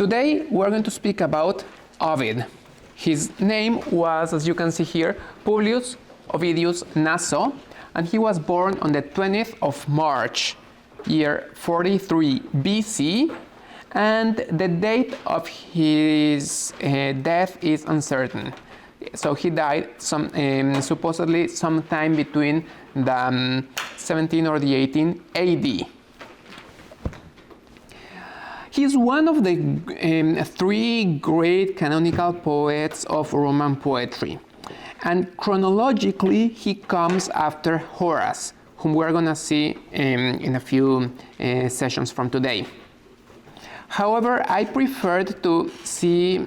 Today we're going to speak about Ovid. His name was, as you can see here, Publius Ovidius Naso, and he was born on the 20th of March, year 43 BC, and the date of his death is uncertain. So he died supposedly sometime between the 17 or the 18 AD. He's one of the three great canonical poets of Roman poetry. And chronologically, he comes after Horace, whom we're going to see in a few sessions from today. However, I preferred to see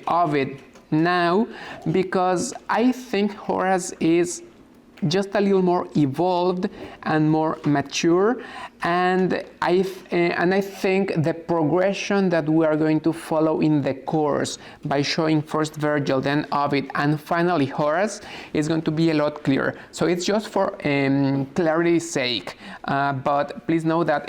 Ovid now because I think Horace is just a little more evolved and more mature, and I think the progression that we are going to follow in the course by showing first Virgil, then Ovid, and finally Horace is going to be a lot clearer. So it's just for clarity's sake, but please know that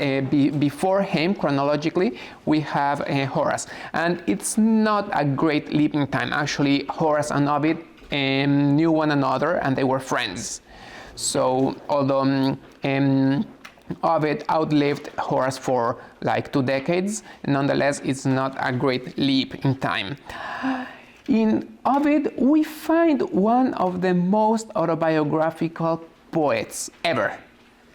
before him, chronologically, we have Horace, and it's not a great leap in time. Actually, Horace and Ovid knew one another and they were friends. So although Ovid outlived Horace for like 2 decades, nonetheless it's not a great leap in time. In Ovid we find one of the most autobiographical poets ever.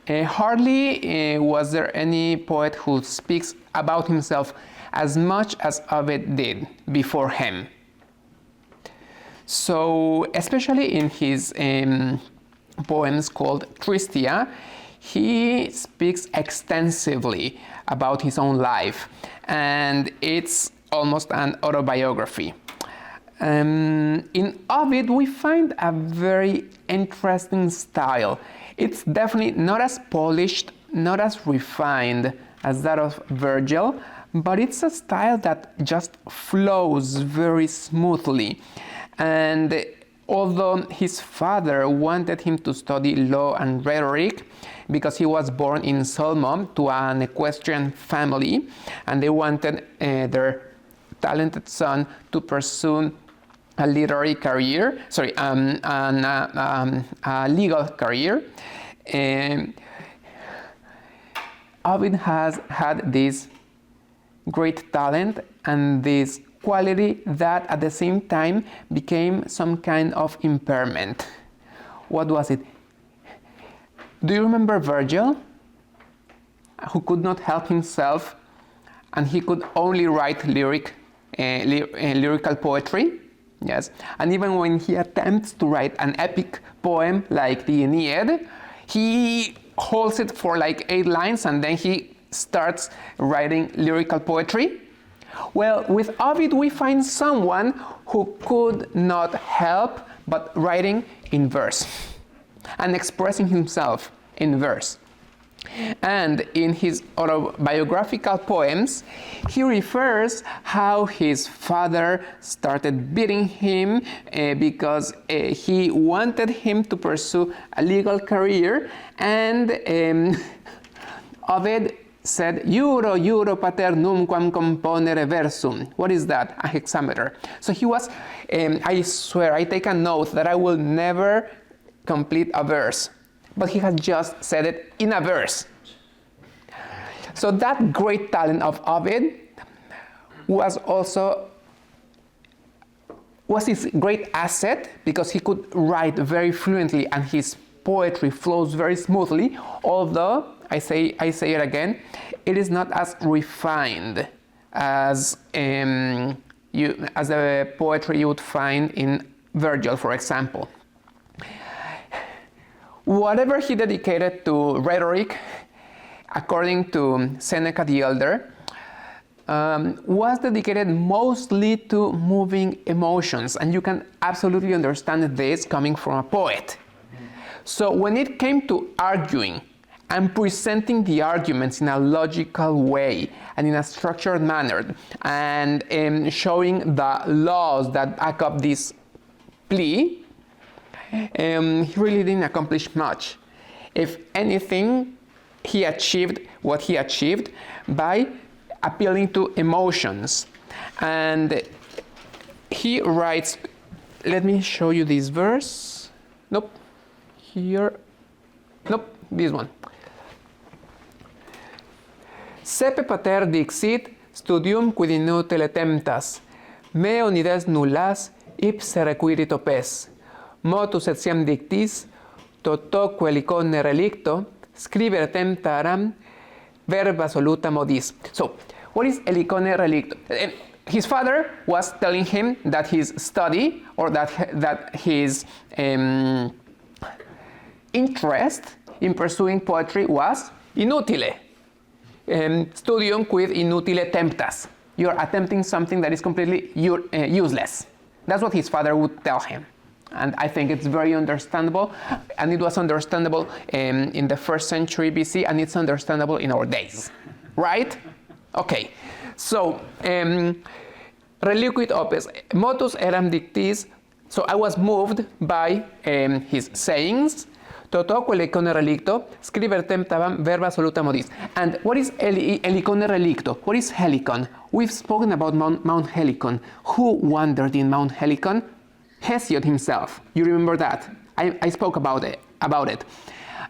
Hardly was there any poet who speaks about himself as much as Ovid did before him. So, especially in his poems called Tristia, he speaks extensively about his own life, and it's almost an autobiography. In Ovid, we find a very interesting style. It's definitely not as polished, not as refined as that of Virgil, but it's a style that just flows very smoothly. And although his father wanted him to study law and rhetoric because he was born in Sulmo to an equestrian family, and they wanted their talented son to pursue a literary career, a legal career. Ovid has had this great talent and this quality that at the same time became some kind of impairment. What was it? Do you remember Virgil, who could not help himself and he could only write lyrical poetry? Yes, and even when he attempts to write an epic poem like the Aeneid, he holds it for like 8 lines and then he starts writing lyrical poetry. Well, with Ovid we find someone who could not help but writing in verse and expressing himself in verse. And in his autobiographical poems, he refers how his father started beating him because he wanted him to pursue a legal career, and Ovid said, "Juro pater numquam componere versum." What is that? A hexameter. So he was, I swear, I take a note that I will never complete a verse. But he had just said it in a verse. So that great talent of Ovid was his great asset because he could write very fluently and his poetry flows very smoothly, although I say it again, it is not as refined as the poetry you would find in Virgil, for example. Whatever he dedicated to rhetoric, according to Seneca the Elder, was dedicated mostly to moving emotions, and you can absolutely understand this coming from a poet. So when it came to arguing and presenting the arguments in a logical way and in a structured manner, and showing the laws that back up this plea, he really didn't accomplish much. If anything, he achieved what he achieved by appealing to emotions. And he writes, let me show you this verse. Nope, here, nope, this one. Sepe pater dixit, studium quid inutile temptas, me unides nullas, ipse requirito pes, motus etiam dictis, totoque helicone relicto, scribere temptaram, verba soluta modis. So, what is helicone relicto? His father was telling him that his study, or that his interest in pursuing poetry was inutile. Studium quid inutile temptas. You're attempting something that is completely useless. That's what his father would tell him. And I think it's very understandable, and it was understandable in the 1st century BC, and it's understandable in our days, right? Okay, so reliquit opes, motus eram dictis, so I was moved by his sayings, totoque helicone relicto, scriber temptavam verba soluta modis. And what is helicone relicto? What is Helicon? We've spoken about Mount Helicon. Who wandered in Mount Helicon? Hesiod himself. You remember that? I spoke about it.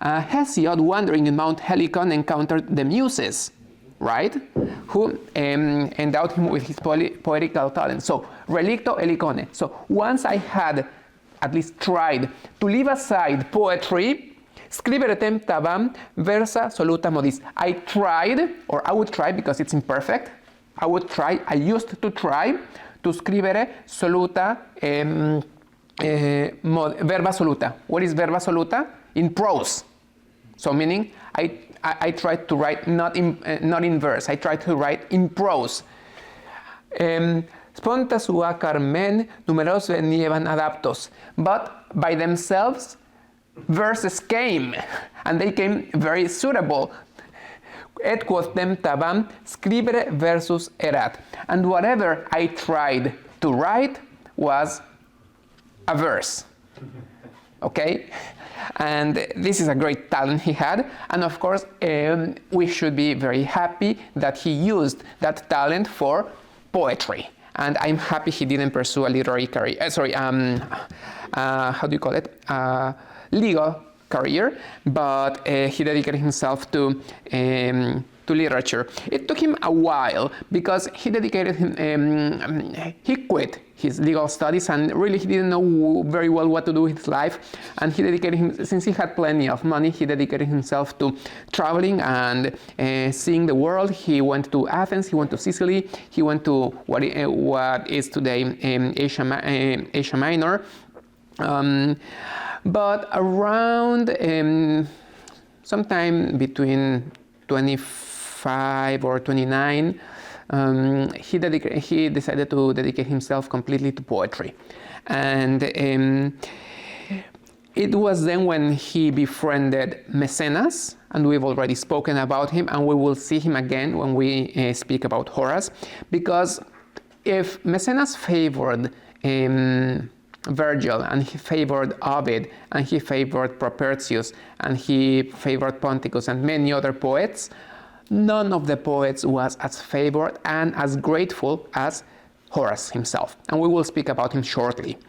Hesiod, wandering in Mount Helicon, encountered the Muses, right? Who endowed him with his poetical talent. So, relicto helicone. So, once I had at least tried to leave aside poetry, scribere temptavam versa soluta modis. I tried, or I would try because it's imperfect, I used to try to scribere soluta verba soluta. What is verba soluta? In prose. So meaning I tried to write not in verse. I tried to write in prose. Sponta sua carmen numeros venievan adaptos. But by themselves, verses came, and they came very suitable. Et quod temptavam scribere versus erat. And whatever I tried to write was a verse. Okay? And this is a great talent he had. And of course, we should be very happy that he used that talent for poetry. And I'm happy he didn't pursue a literary career. How do you call it? Legal career, but he dedicated himself to literature. It took him a while because he quit his legal studies, and really he didn't know very well what to do with his life. And he dedicated since he had plenty of money, he dedicated himself to traveling and seeing the world. He went to Athens, he went to Sicily, he went to what is today Asia Minor. But around sometime between 25 or 29, he decided to dedicate himself completely to poetry. And it was then when he befriended Maecenas, and we've already spoken about him, and we will see him again when we speak about Horace, because if Maecenas favored Virgil, and he favored Ovid, and he favored Propertius, and he favored Ponticus, and many other poets, none of the poets was as favored and as grateful as Horace himself. And we will speak about him shortly.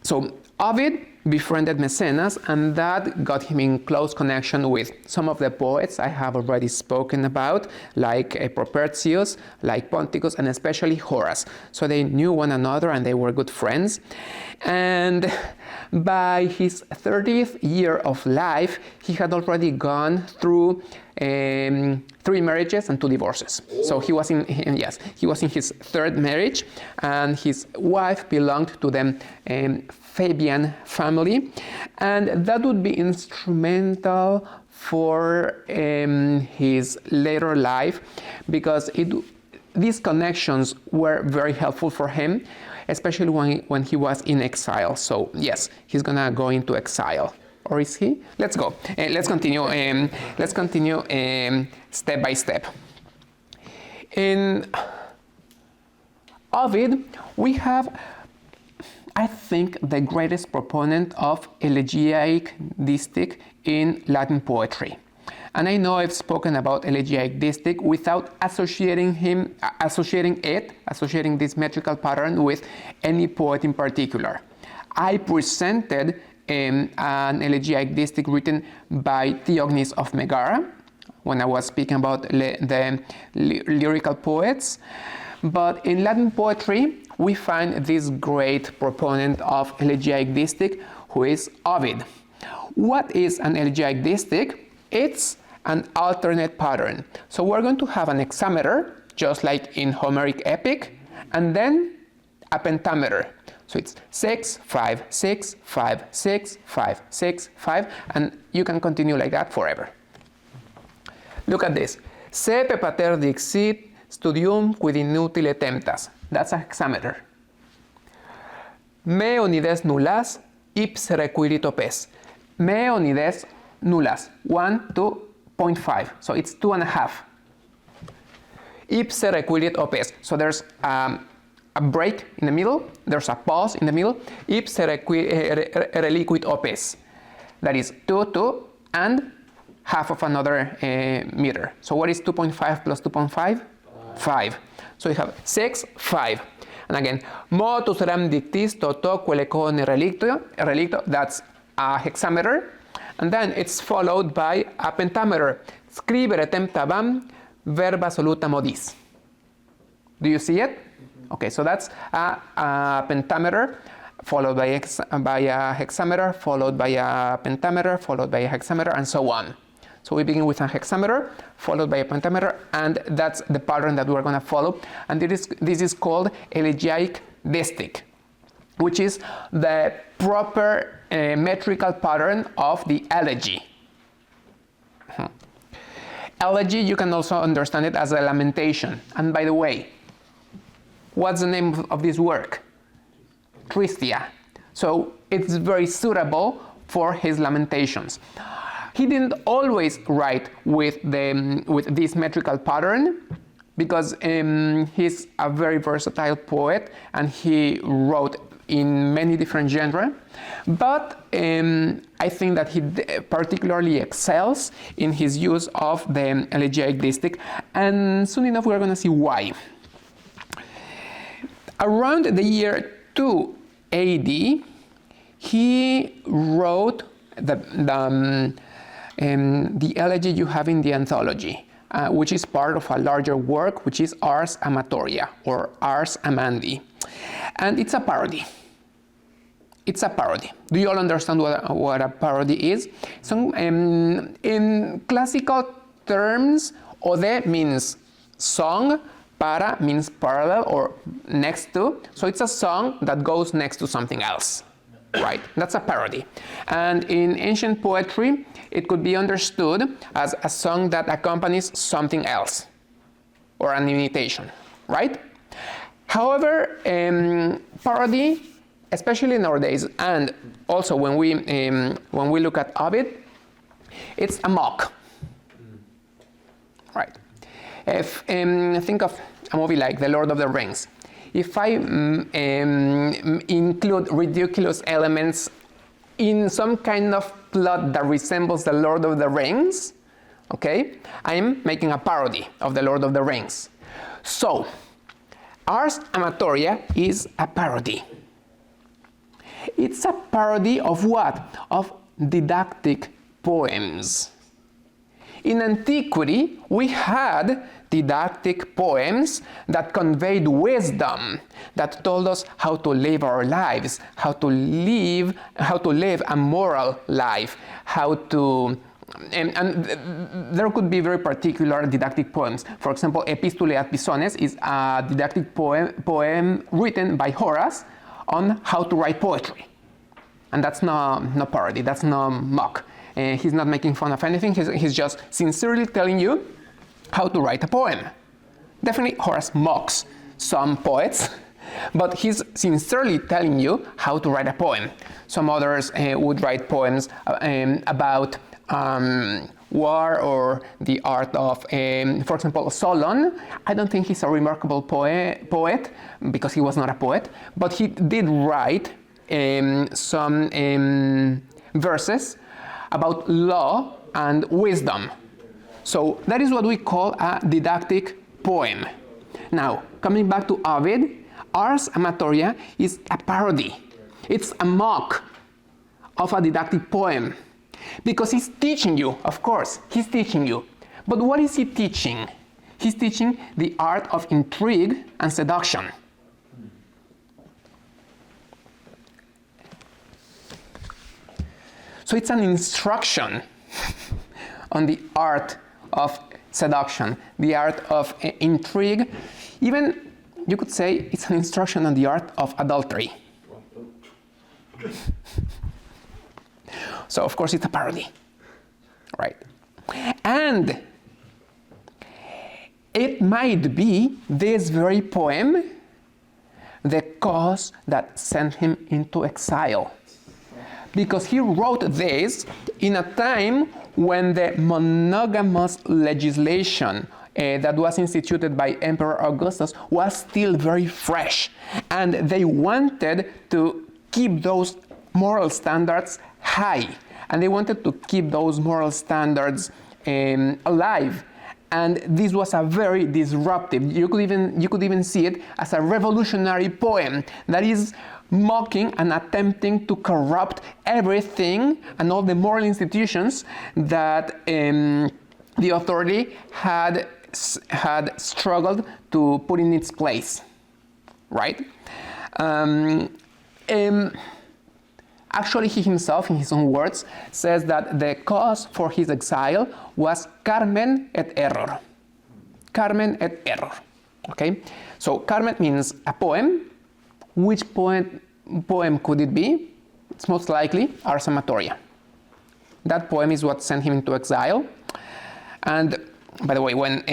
So Ovid befriended Maecenas, and that got him in close connection with some of the poets I have already spoken about, like Propertius, like Ponticus, and especially Horace. So they knew one another and they were good friends. And by his 30th year of life, he had already gone through 3 marriages and 2 divorces. So he was in his 3rd marriage, and his wife belonged to the Fabian family, and that would be instrumental for his later life, because these connections were very helpful for him, especially when he was in exile. So yes, he's gonna go into exile. Or is he? Let's go. Let's continue. Step by step. In Ovid, we have, I think, the greatest proponent of elegiac distich in Latin poetry. And I know I've spoken about elegiac distich without associating this metrical pattern with any poet in particular. I presented an elegiac distich written by Theognis of Megara when I was speaking about the lyrical poets. But in Latin poetry, we find this great proponent of elegiac distich, who is Ovid. What is an elegiac distich? It's an alternate pattern. So we're going to have an hexameter, just like in Homeric epic, and then a pentameter. So it's 6, 5, 6, 5, 6, 5, 6, 5, and you can continue like that forever. Look at this. Sepe pater dixit studium quid inutile temptas. That's a hexameter. Me unides nullas ipse requirit opes. Me unides nullas. 1, 2.5. So it's 2.5. Ipse requirit opes. So there's a break in the middle. There's a pause in the middle. Ipse reliquit opes. That is 2, 2, and half of another meter. So what is 2.5 plus 2.5? 5. So you have 6, 5. And again, motus rem dictis toto quelecone relicto, that's a hexameter. And then it's followed by a pentameter. Scribere temptabam verba soluta modis. Do you see it? Okay, so that's a pentameter, followed by a hexameter, followed by a pentameter, followed by a hexameter, and so on. So we begin with a hexameter, followed by a pentameter, and that's the pattern that we're going to follow. And this is called elegiac distich, which is the proper metrical pattern of the elegy. Elegy, you can also understand it as a lamentation. And by the way, what's the name of this work? Tristia. So it's very suitable for his lamentations. He didn't always write with this metrical pattern because he's a very versatile poet and he wrote in many different genres. But I think that he particularly excels in his use of the elegiac distich, and soon enough we're going to see why. Around the year 2 AD, he wrote the elegy you have in the anthology, which is part of a larger work, which is Ars Amatoria, or Ars Amandi. And it's a parody. It's a parody. Do you all understand what a parody is? So, in classical terms, ode means song, para means parallel or next to. So it's a song that goes next to something else. Right, that's a parody. And in ancient poetry, it could be understood as a song that accompanies something else, or an imitation, right? However, parody, especially nowadays, and also when we look at Ovid, it's a mock, right? If think of a movie like The Lord of the Rings. If I include ridiculous elements in some kind of plot that resembles The Lord of the Rings, okay, I'm making a parody of The Lord of the Rings. So, Ars Amatoria is a parody. It's a parody of what? Of didactic poems. In antiquity, we had didactic poems that conveyed wisdom, that told us how to live our lives, how to live a moral life, and there could be very particular didactic poems. For example, Epistulae ad Pisones is a didactic poem written by Horace on how to write poetry. And that's no parody, that's no mock. He's not making fun of anything, he's just sincerely telling you how to write a poem. Definitely Horace mocks some poets, but he's sincerely telling you how to write a poem. Some others would write poems about war or the art of, for example, Solon. I don't think he's a remarkable poet because he was not a poet, but he did write some verses about law and wisdom. So that is what we call a didactic poem. Now, coming back to Ovid, Ars Amatoria is a parody. It's a mock of a didactic poem. Because he's teaching you, of course, he's teaching you. But what is he teaching? He's teaching the art of intrigue and seduction. So it's an instruction on the art of seduction, the art of intrigue. Even, you could say, it's an instruction on the art of adultery. So, of course, it's a parody, right? And it might be this very poem the cause that sent him into exile. Because he wrote this in a time when the monogamous legislation that was instituted by Emperor Augustus was still very fresh. And they wanted to keep those moral standards high. And they wanted to keep those moral standards alive. And this was a very disruptive, you could even see it as a revolutionary poem that is mocking and attempting to corrupt everything and all the moral institutions that the authority had struggled to put in its place, right? Actually, he himself, in his own words, says that the cause for his exile was Carmen et error. Carmen et error. Okay? So Carmen means a poem. Which poem could it be? It's most likely Ars Amatoria. That poem is what sent him into exile. And by the way, when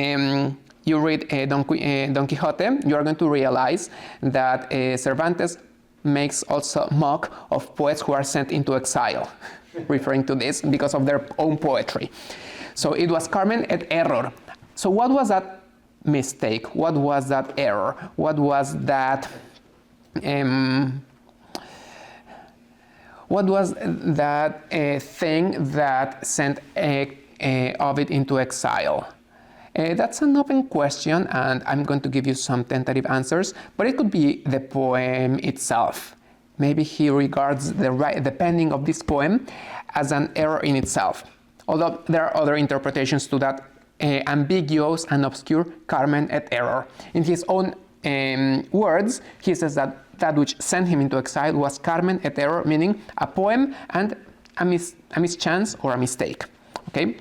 you read Don Quixote, you are going to realize that Cervantes makes also mock of poets who are sent into exile, referring to this because of their own poetry. So it was Carmen et error. So what was that mistake? What was that error? What was that thing that sent Ovid into exile? That's an open question, and I'm going to give you some tentative answers, but it could be the poem itself. Maybe he regards the penning of this poem as an error in itself, although there are other interpretations to that ambiguous and obscure Carmen et error. In his own words, he says that which sent him into exile was Carmen et error, meaning a poem and a mischance or a mistake. Okay?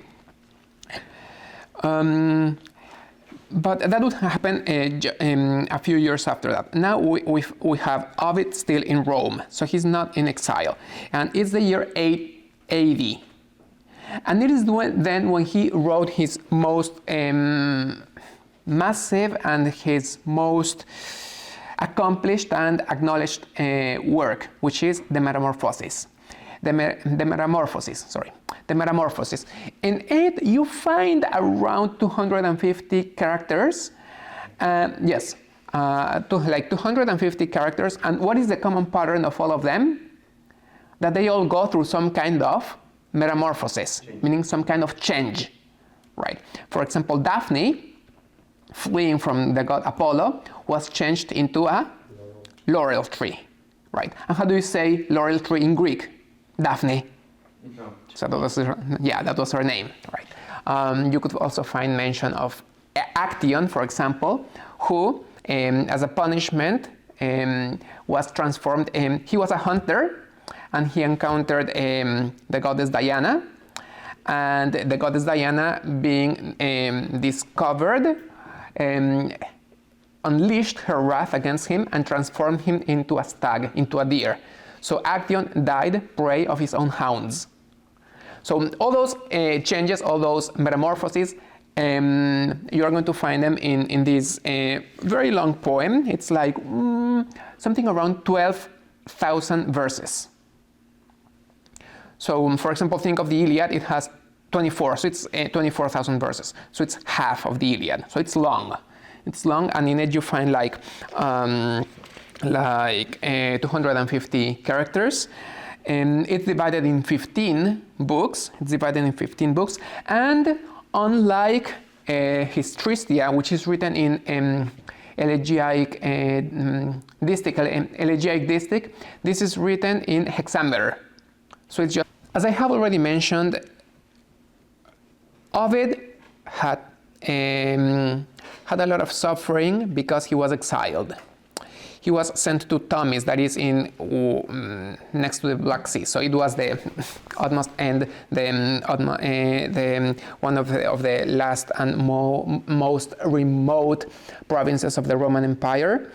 But that would happen a few years after that. Now we have Ovid still in Rome, so he's not in exile. And it's the year 8 AD. And it is then when he wrote his most massive and his most accomplished and acknowledged work, which is the Metamorphosis. The Metamorphosis. In it, you find around 250 characters. Yes, like 250 characters. And what is the common pattern of all of them? That they all go through some kind of metamorphosis, meaning some kind of change, right? For example, Daphne, fleeing from the god Apollo, was changed into a laurel tree, right? And how do you say laurel tree in Greek? Daphne. So that was her name, right? You could also find mention of Actaeon, for example, who, as a punishment, was transformed. He was a hunter, and he encountered the goddess Diana, and the goddess Diana, being discovered, unleashed her wrath against him and transformed him into a stag, into a deer. So Actaeon died prey of his own hounds. So all those changes, all those metamorphoses, you are going to find them in this very long poem. It's like something around 12,000 verses. So, for example, think of the Iliad. It has 24, so it's 24,000 verses. So it's half of the Iliad. So it's long. It's long, and in it you find like 250 characters. It's divided in 15 books. And unlike his Tristia, which is written in elegiac distic, this is written in hexameter. So it's just, as I have already mentioned, Ovid had a lot of suffering because he was exiled. He was sent to Tomis, that is in next to the Black Sea. So it was the utmost end, the one of the last and most remote provinces of the Roman Empire,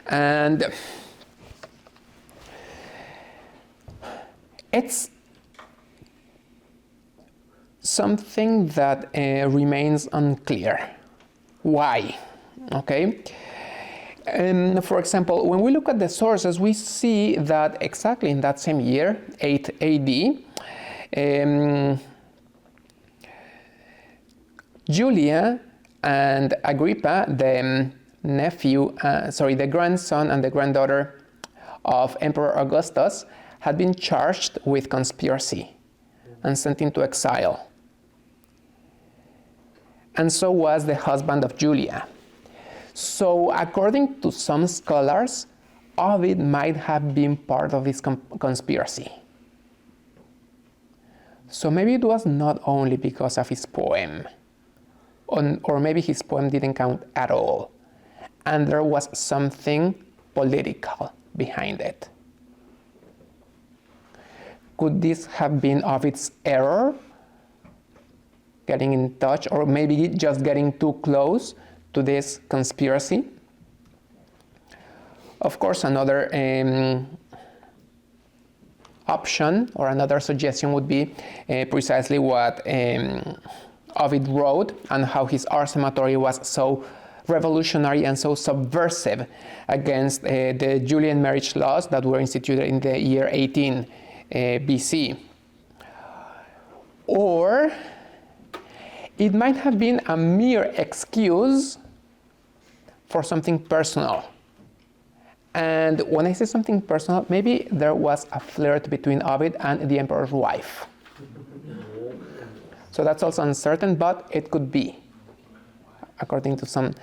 and it's something that remains unclear. Why? Okay. For example, when we look at the sources, we see that exactly in that same year, 8 AD, Julia and Agrippa, the the grandson and the granddaughter of Emperor Augustus, had been charged with conspiracy and sent into exile. And so was the husband of Julia. So, according to some scholars, Ovid might have been part of this conspiracy. So maybe it was not only because of his poem, or maybe his poem didn't count at all, and there was something political behind it. Could this have been Ovid's error, getting in touch, or maybe just getting too close to this conspiracy? Of course, another option or another suggestion would be precisely what Ovid wrote and how his Ars Amatoria was so revolutionary and so subversive against the Julian marriage laws that were instituted in the year 18 BC. Or it might have been a mere excuse for something personal. And when I say something personal, maybe there was a flirt between Ovid and the emperor's wife. So that's also uncertain, but it could be, according to some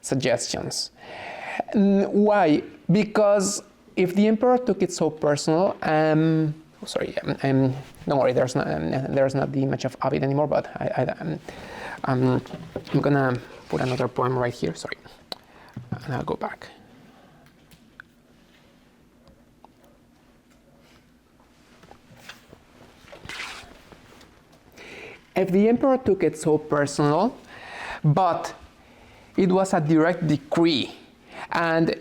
suggestions. Why? Because if the emperor took it so personal, don't worry, there's not the image of Ovid anymore, but I'm gonna put another poem right here, sorry, and I'll go back. If the emperor took it so personal, but it was a direct decree, and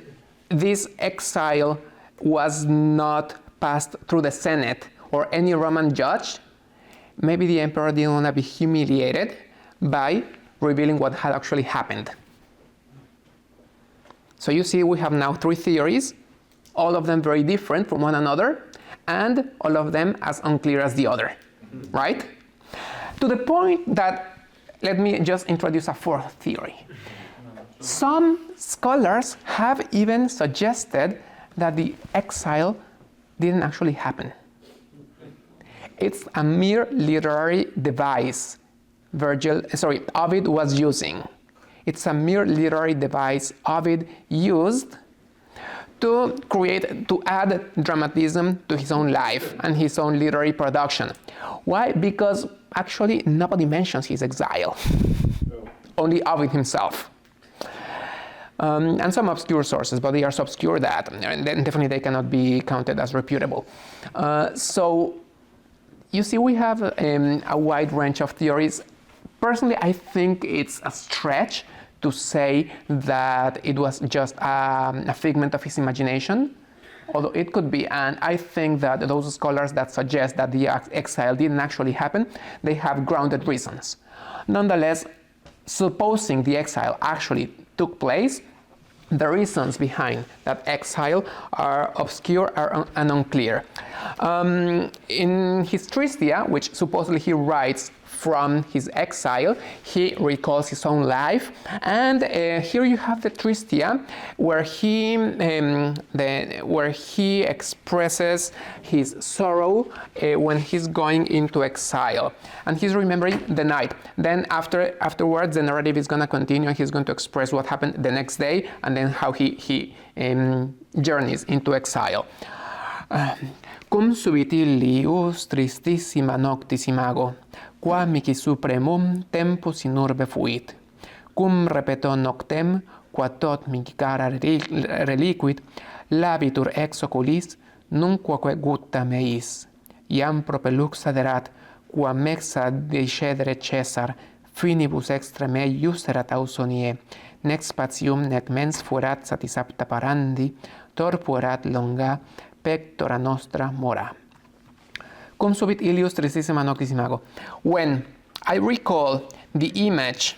this exile was not passed through the Senate or any Roman judge, maybe the emperor didn't want to be humiliated by revealing what had actually happened. So you see, we have now three theories, all of them very different from one another, and all of them as unclear as the other, right? To the point that, let me just introduce a fourth theory. Some scholars have even suggested that the exile didn't actually happen. It's a mere literary device Ovid was using. It's a mere literary device Ovid used to add dramatism to his own life and his own literary production. Why? Because actually nobody mentions his exile. Only Ovid himself. And some obscure sources, but they are so obscure that then definitely they cannot be counted as reputable. So you see, we have a wide range of theories. Personally, I think it's a stretch to say that it was just a figment of his imagination, although it could be. And I think that those scholars that suggest that the exile didn't actually happen, they have grounded reasons. Nonetheless, supposing the exile actually took place, the reasons behind that exile are obscure and unclear. In his Tristia, which supposedly he writes from his exile. He recalls his own life, and here you have the Tristia, where he expresses his sorrow when he's going into exile, and he's remembering the night. Then afterwards, the narrative is going to continue, and he's going to express what happened the next day, and then how he journeys into exile. Cum subit illius tristissima noctis imago, qua mihi supremum tempus in urbe fuit. Cum repeto noctem, qua tot mihi cara reliquit, labitur ex oculis, nunquaque gutta meis. Iam propelux aderat, qua mexa decedere Caesar, finibus extra meius erat ausonie, nec spatium nec mens fuerat satisapta parandi, torpuerat longa, pectora nostra mora. Cum subit illius tristissima noctis imago. When I recall the image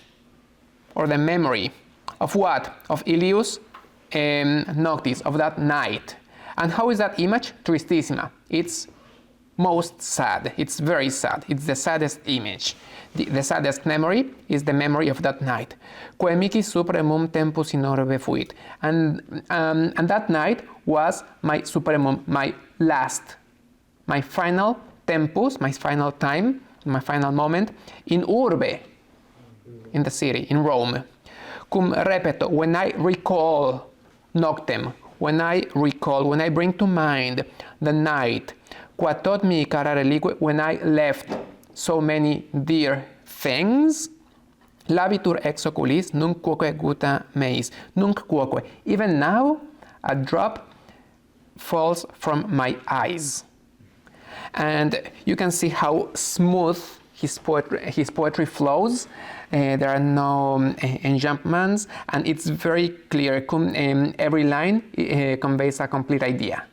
or the memory of what? Of Illius noctis, of that night. And how is that image? Tristissima. It's most sad. It's very sad. It's the saddest image. The saddest memory is the memory of that night. Quae mihi supremum tempus in orbe fuit. And that night was my supremum, my last, my final tempus, my final time, my final moment in urbe, in the city, in Rome. Cum repeto, when I recall noctem, when I bring to mind the night, qua tot mihi cara relique, when I left so many dear things, labitur ex oculis, nunc quoque gutta meis, nunc quoque. Even now, a drop falls from my eyes. And you can see how smooth his poetry flows. There are no enjambments, and it's very clear. Every line conveys a complete idea.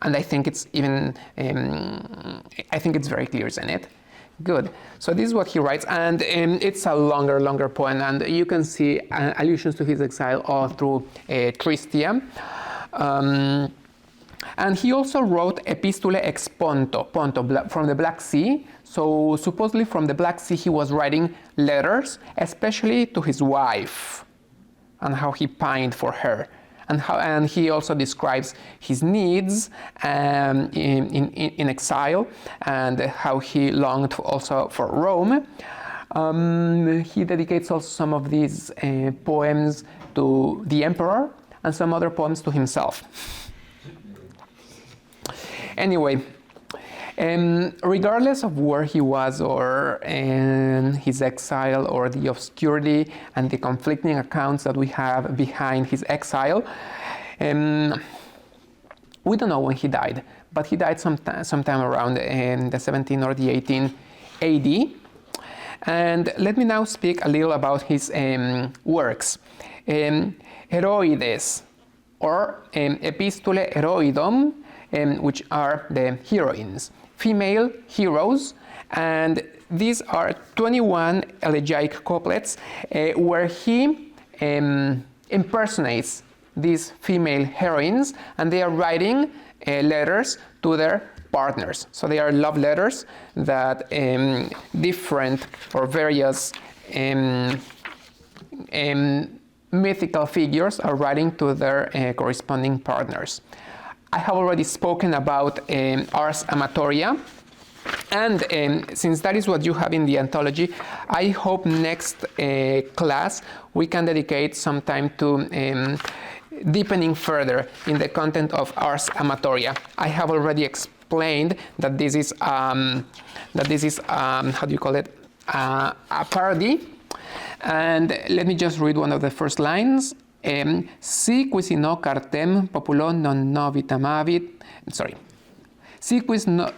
And I think it's even, I think it's very clear, isn't it? Good. So this is what he writes, and it's a longer poem, and you can see allusions to his exile all through Tristia. And he also wrote Epistule ex Ponto, from the Black Sea. So supposedly from the Black Sea he was writing letters, especially to his wife, and how he pined for her. And he also describes his needs in exile, and how he longed also for Rome. He dedicates also some of these poems to the emperor, and some other poems to himself. Anyway, regardless of where he was, or his exile, or the obscurity and the conflicting accounts that we have behind his exile, we don't know when he died, but he died sometime around the 17 or the 18 AD. And let me now speak a little about his works. Heroides, or Epistule Heroidum, which are the heroines, female heroes, and these are 21 elegiac couplets where he impersonates these female heroines, and they are writing letters to their partners. So they are love letters that different or various mythical figures are writing to their corresponding partners. I have already spoken about Ars Amatoria, and since that is what you have in the anthology, I hope next class we can dedicate some time to deepening further in the content of Ars Amatoria. I have already explained that this is how do you call it, a parody. And let me just read one of the first lines. Si quis no cartem populo non novit amavit, sorry. Si quis no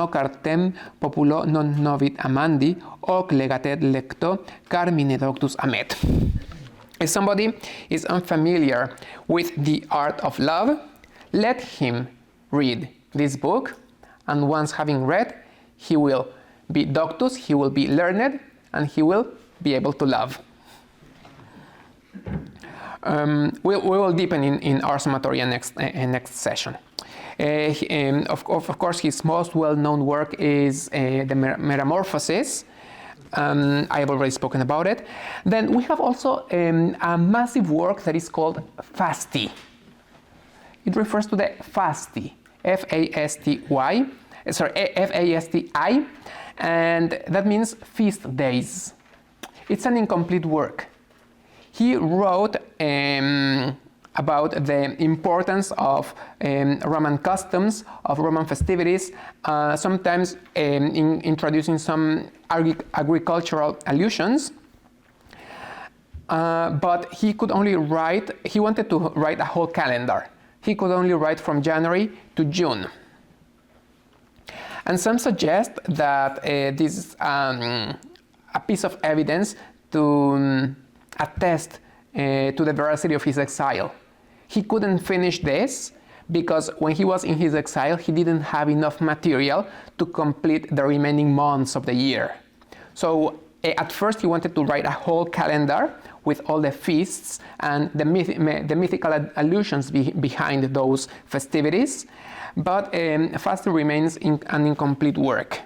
cartem populo non novit amandi, hoc legatet lecto, carmine doctus amet. If somebody is unfamiliar with the art of love, let him read this book, and once having read, he will be doctus, he will be learned, and he will be able to love. We will deepen in Ars Amatoria next session. Of course, his most well-known work is the Metamorphoses. I have already spoken about it. Then we have also a massive work that is called Fasti. It refers to the Fasti, F-A-S-T-Y, sorry, F-A-S-T-I, and that means feast days. It's an incomplete work. He wrote about the importance of Roman customs, of Roman festivities, sometimes introducing some agricultural allusions. But he could only write, he wanted to write a whole calendar. He could only write from January to June. And some suggest that this is a piece of evidence to attest to the veracity of his exile. He couldn't finish this because when he was in his exile, he didn't have enough material to complete the remaining months of the year. So at first he wanted to write a whole calendar with all the feasts and the mythical allusions behind those festivities, but Fasti remains an incomplete work.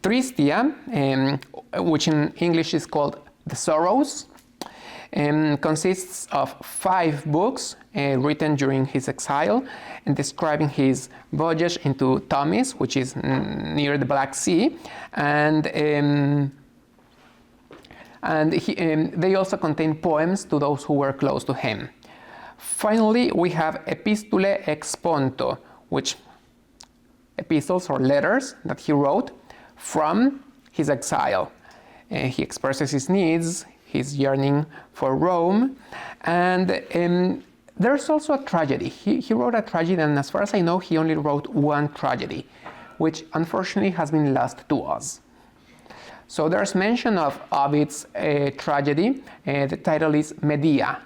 Tristia, which in English is called The Sorrows, consists of 5 books written during his exile and describing his voyage into Tomis, which is near the Black Sea, and they also contain poems to those who were close to him. Finally, we have Epistulae ex Ponto, which epistles or letters that he wrote from his exile. He expresses his needs, his yearning for Rome, and there's also a tragedy. He wrote a tragedy, and as far as I know, he only wrote one tragedy, which unfortunately has been lost to us. So there's mention of Ovid's tragedy. The title is Medea.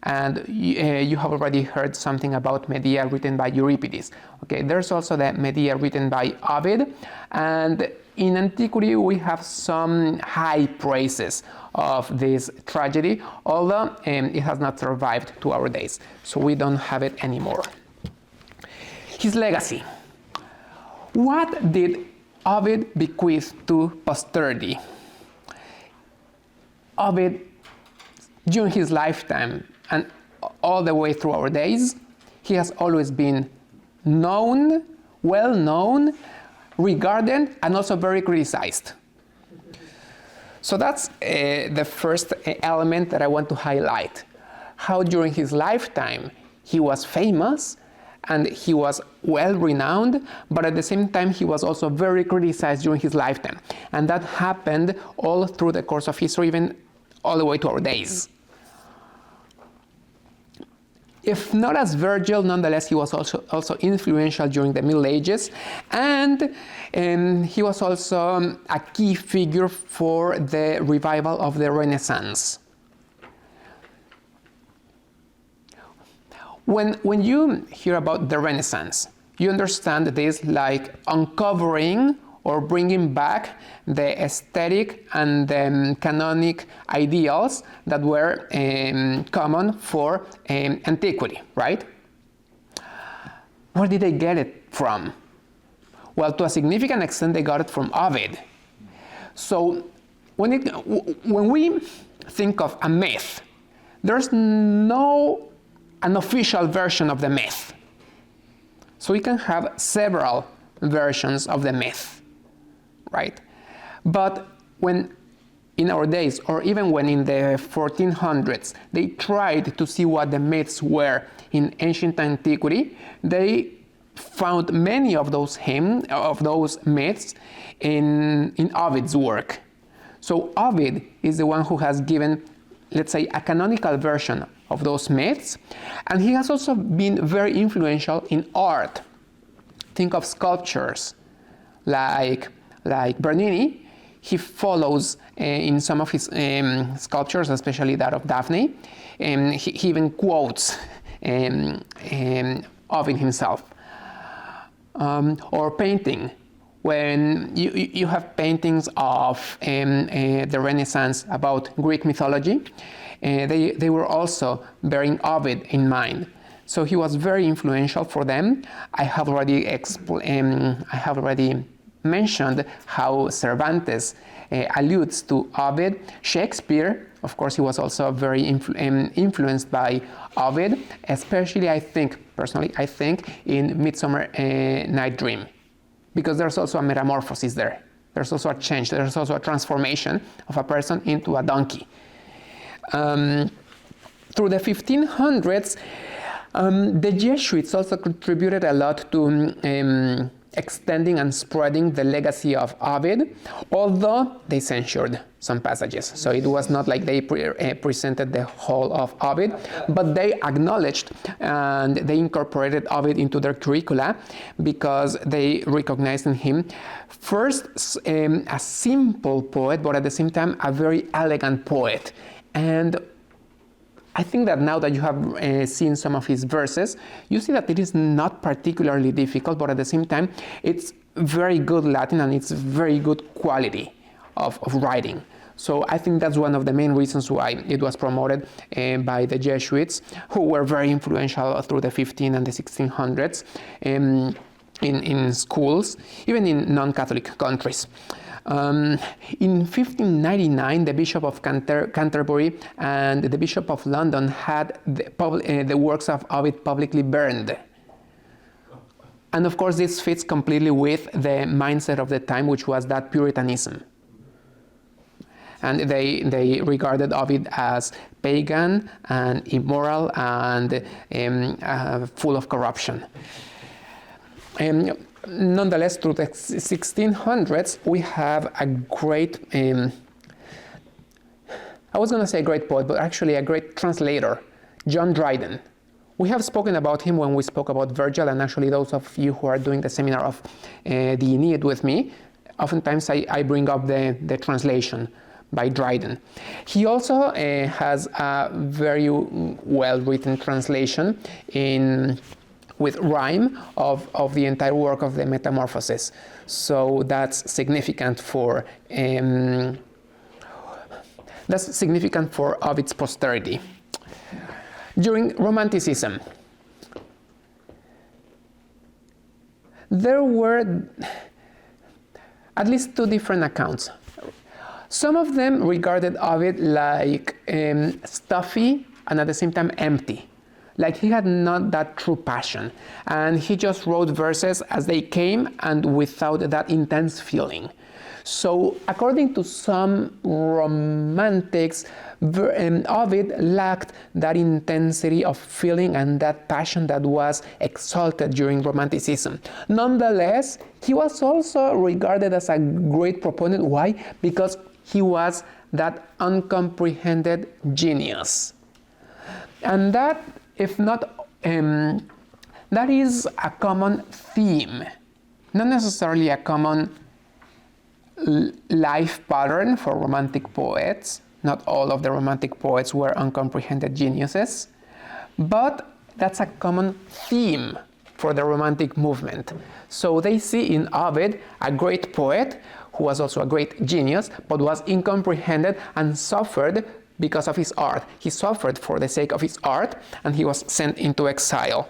And you have already heard something about Medea written by Euripides. Okay, there's also the Medea written by Ovid, and in antiquity we have some high praises of this tragedy, although it has not survived to our days, so we don't have it anymore. His legacy. What did Ovid bequeath to posterity? Ovid, during his lifetime and all the way through our days, he has always been known, well known, regarded, and also very criticized. So that's the first element that I want to highlight. How during his lifetime he was famous and he was well renowned, but at the same time he was also very criticized during his lifetime. And that happened all through the course of history, even all the way to our days. If not as Virgil, nonetheless, he was also influential during the Middle Ages, and he was also a key figure for the revival of the Renaissance. When you hear about the Renaissance, you understand this like uncovering or bringing back the aesthetic and the canonic ideals that were common for antiquity, right? Where did they get it from? Well, to a significant extent, they got it from Ovid. So when we think of a myth, there's no an official version of the myth. So we can have several versions of the myth, right? But when in our days, or even when in the 1400s, they tried to see what the myths were in ancient antiquity, they found many of those myths in Ovid's work. So Ovid is the one who has given, let's say, a canonical version of those myths, and he has also been very influential in art. Think of sculptures like Bernini. He follows in some of his sculptures, especially that of Daphne, and he even quotes Ovid himself. Or painting. when you have paintings of the Renaissance about Greek mythology, they were also bearing Ovid in mind. So he was very influential for them. I have already mentioned how Cervantes alludes to Ovid. Shakespeare, of course, he was also very influenced by Ovid, especially personally I think, in Midsummer Night Dream, because there's also a metamorphosis there. There's also a change, there's also a transformation of a person into a donkey. Through the 1500s, the Jesuits also contributed a lot to extending and spreading the legacy of Ovid, although they censored some passages. So it was not like they presented the whole of Ovid, but they acknowledged and they incorporated Ovid into their curricula because they recognized in him first a simple poet, but at the same time a very elegant poet. And I think that now that you have seen some of his verses, you see that it is not particularly difficult, but at the same time, it's very good Latin and it's very good quality of writing. So I think that's one of the main reasons why it was promoted by the Jesuits, who were very influential through the 15 and the 1600s in schools, even in non-Catholic countries. In 1599, the Bishop of Canterbury and the Bishop of London had the works of Ovid publicly burned. And of course, this fits completely with the mindset of the time, which was that Puritanism. And they regarded Ovid as pagan and immoral and full of corruption. Nonetheless, through the 1600s, we have a great, I was going to say a great poet, but actually a great translator, John Dryden. We have spoken about him when we spoke about Virgil, and actually those of you who are doing the seminar of the Aeneid with me, oftentimes I bring up the translation by Dryden. He also has a very well-written translation with rhyme of the entire work of the Metamorphoses. So that's significant for Ovid's posterity. During Romanticism, there were at least two different accounts. Some of them regarded Ovid like stuffy and at the same time empty. Like he had not that true passion, and he just wrote verses as they came and without that intense feeling. So according to some romantics, Ovid lacked that intensity of feeling and that passion that was exalted during Romanticism. Nonetheless, he was also regarded as a great proponent. Why? Because he was that uncomprehended genius. And that, if not, that is a common theme, not necessarily a common life pattern for Romantic poets. Not all of the Romantic poets were uncomprehended geniuses, but that's a common theme for the Romantic movement. So they see in Ovid a great poet who was also a great genius, but was incomprehended and suffered because of his art. He suffered for the sake of his art, and he was sent into exile.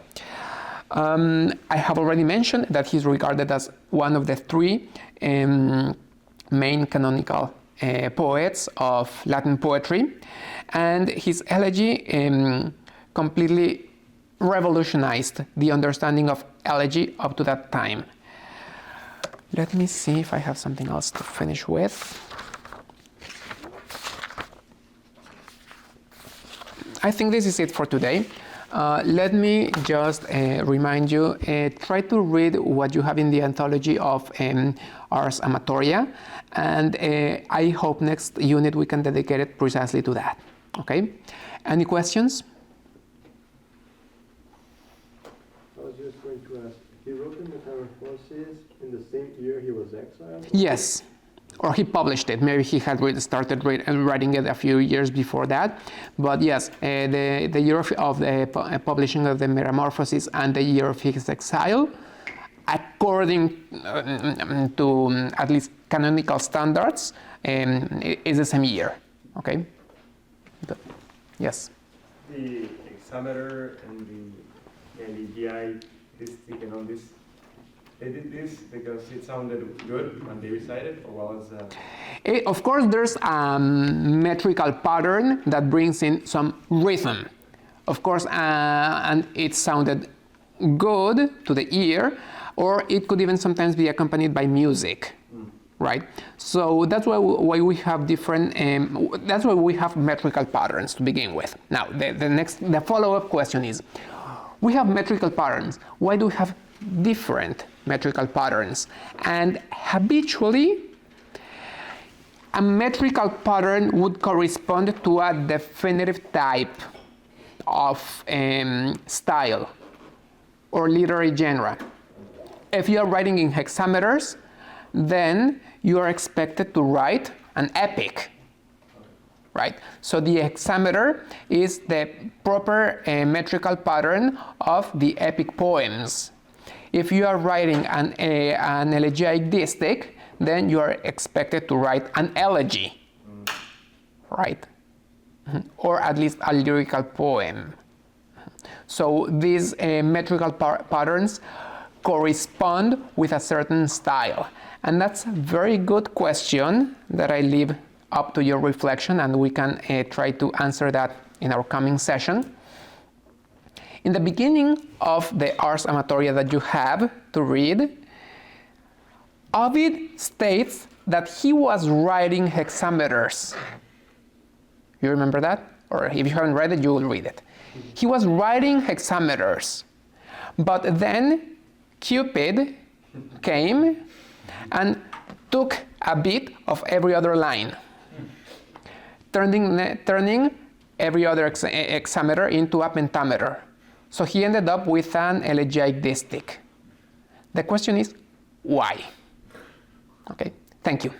I have already mentioned that he's regarded as one of the three main canonical poets of Latin poetry, and his elegy completely revolutionized the understanding of elegy up to that time. Let me see if I have something else to finish with. I think this is it for today. Let me just remind you, try to read what you have in the anthology of Ars Amatoria, and I hope next unit we can dedicate it precisely to that. Okay? Any questions? I was just going to ask, he wrote the Metamorphoses in the same year he was exiled? Yes. Or he published it. Maybe he had started writing it a few years before that. But yes, the year of the publishing of the Metamorphoses and the year of his exile according to at least canonical standards, is the same year. Okay. Yes. The hexameter and the LEGI distic and all this, they did this because it sounded good when they recited, or what was that? Of course, there's a metrical pattern that brings in some rhythm. Of course, and it sounded good to the ear, or it could even sometimes be accompanied by music, right? So that's why we have different. That's why we have metrical patterns to begin with. Now, the follow-up question is: we have metrical patterns. Why do we have different metrical patterns? And habitually, a metrical pattern would correspond to a definitive type of style or literary genre. If you are writing in hexameters, then you are expected to write an epic, right? So the hexameter is the proper metrical pattern of the epic poems. If you are writing an elegiac distich, then you are expected to write an elegy, right? Or at least a lyrical poem. So these metrical patterns correspond with a certain style. And that's a very good question that I leave up to your reflection, and we can try to answer that in our coming session. In the beginning of the Ars Amatoria that you have to read, Ovid states that he was writing hexameters. You remember that? Or if you haven't read it, you will read it. He was writing hexameters. But then Cupid came and took a bit of every other line, turning every other hexameter into a pentameter. So he ended up with an elegiac distich. The question is, why? Okay, thank you.